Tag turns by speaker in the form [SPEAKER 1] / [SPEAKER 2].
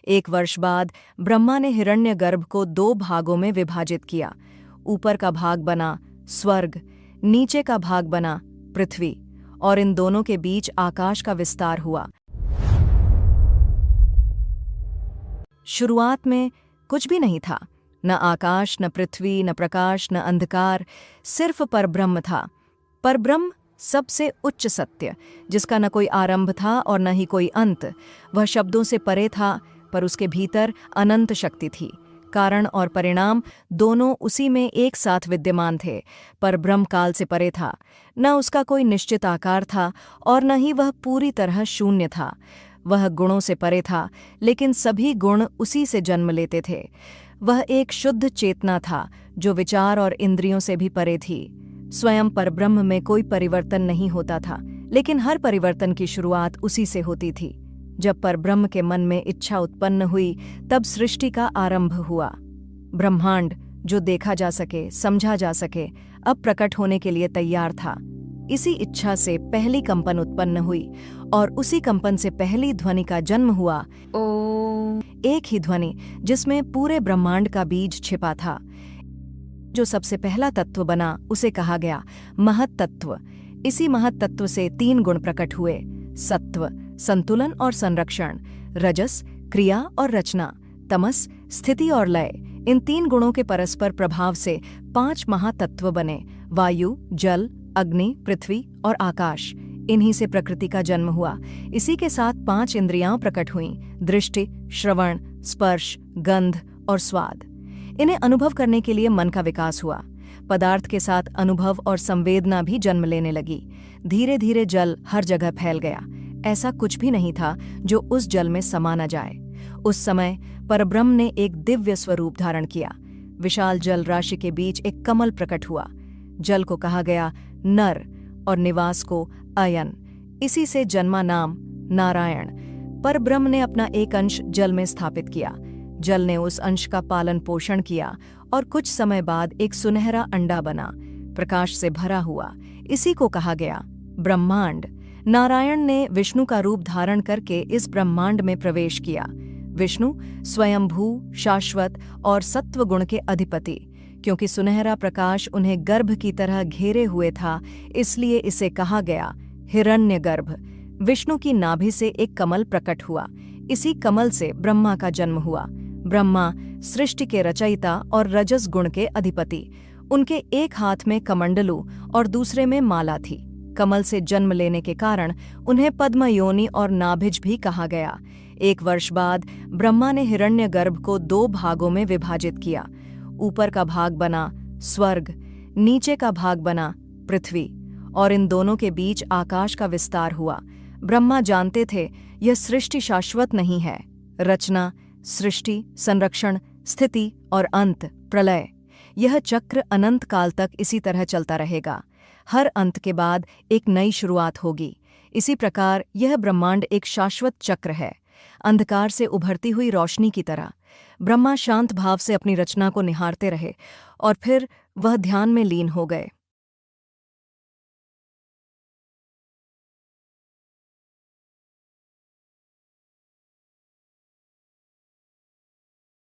[SPEAKER 1] 1 वर्ष बाद ब्रह्मा ने हिरण्यगर्भ को 2 भागों में विभाजित किया। ऊपर का भाग बना स्वर्ग, नीचे का भाग बना पृथ्वी, और इन दोनों के बीच आकाश का विस्तार हुआ। शुरुआत में कुछ भी नहीं था, न आकाश, न पृथ्वी, न प्रकाश, न अंधकार, सिर्फ परब्रह्म था। परब्रह्म सबसे उच्च सत्य, जिसका न कोई आरंभ था और न ही कोई अंत। वह शब्दों से परे था, पर उसके भीतर अनंत शक्ति थी। कारण और परिणाम दोनों उसी में एक साथ विद्यमान थे। परब्रह्म काल से परे था, न उसका कोई निश्चित आकार था और न ही वह पूरी तरह शून्य था। वह गुणों से परे था, लेकिन सभी गुण उसी से जन्म लेते थे। वह एक शुद्ध चेतना था, जो विचार और इंद्रियों से भी परे थी। स्वयं परब्रह्म में कोई परिवर्तन नहीं होता था, लेकिन हर परिवर्तन की शुरुआत उसी से होती थी। जब परब्रह्म के मन में इच्छा उत्पन्न हुई, तब सृष्टि का आरंभ हुआ। ब्रह्मांड, जो देखा जा सके, समझा जा सके, अब प्रकट होने के लिए तैयार था। इसी इच्छा से पहली कंपन उत्पन्न हुई, और उसी कंपन से पहली ध्वनि का जन्म हुआ। एक ही ध्वनि, जिसमें पूरे ब्रह्मांड का बीज छिपा था। जो सबसे पहला तत्व बना, उसे कहा गया महत तत्व। इसी महत तत्व से 3 गुण प्रकट हुए: सत्व, संतुलन और संरक्षण; रजस, क्रिया और रचना; तमस, स्थिति और लय। इन 3 गुणों के परस्पर प्रभाव से 5 महातत्व बने: वायु, जल, अग्नि, पृथ्वी और आकाश। इन्हीं से प्रकृति का जन्म हुआ। इसी के साथ 5 इंद्रियां प्रकट हुईं: दृष्टि, श्रवण, स्पर्श, गंध और स्वाद। इन्हें अनुभव करने के लिए मन का विकास हुआ। पदार्थ के साथ अनुभव और संवेदना भी जन्म लेने लगी। धीरे धीरे जल हर जगह फैल गया। ऐसा कुछ भी नहीं था जो उस जल में समा न जाए। उस समय परब्रह्म ने एक दिव्य स्वरूप धारण किया। विशाल जल राशि के बीच एक कमल प्रकट हुआ। जल को कहा गया नर और निवास को अयन। इसी से जन्मा नाम नारायण। परब्रह्म ने अपना एक अंश जल में स्थापित किया। जल ने उस अंश का पालन पोषण किया और कुछ समय बाद एक सुनहरा अंडा बना, प्रकाश से भरा हुआ। इसी को कहा गया ब्रह्मांड। नारायण ने विष्णु का रूप धारण करके इस ब्रह्मांड में प्रवेश किया। विष्णु स्वयंभू, शाश्वत और सत्व गुण के अधिपति। क्योंकि सुनहरा प्रकाश उन्हें गर्भ की तरह घेरे हुए था, इसलिए इसे कहा गया हिरण्यगर्भ। विष्णु की नाभि से एक कमल प्रकट हुआ। इसी कमल से ब्रह्मा का जन्म हुआ। ब्रह्मा सृष्टि के रचयिता और रजस गुण के अधिपति। उनके एक हाथ में कमंडलू और दूसरे में माला थी। कमल से जन्म लेने के कारण उन्हें पद्मयोनि और नाभिज भी कहा गया। 1 वर्ष बाद ब्रह्मा ने हिरण्यगर्भ को 2 भागों में विभाजित किया। ऊपर का भाग बना स्वर्ग, नीचे का भाग बना पृथ्वी, और इन दोनों के बीच आकाश का विस्तार हुआ। ब्रह्मा जानते थे यह सृष्टि शाश्वत नहीं है। रचना, सृष्टि, संरक्षण, स्थिति और अंत, प्रलय, यह चक्र अनंत काल तक इसी तरह चलता रहेगा। हर अंत के बाद एक नई शुरुआत होगी। इसी प्रकार यह ब्रह्मांड एक शाश्वत चक्र है, अंधकार से उभरती हुई रोशनी की तरह। ब्रह्मा शांत भाव से अपनी रचना को निहारते रहे और फिर वह ध्यान में लीन हो गए।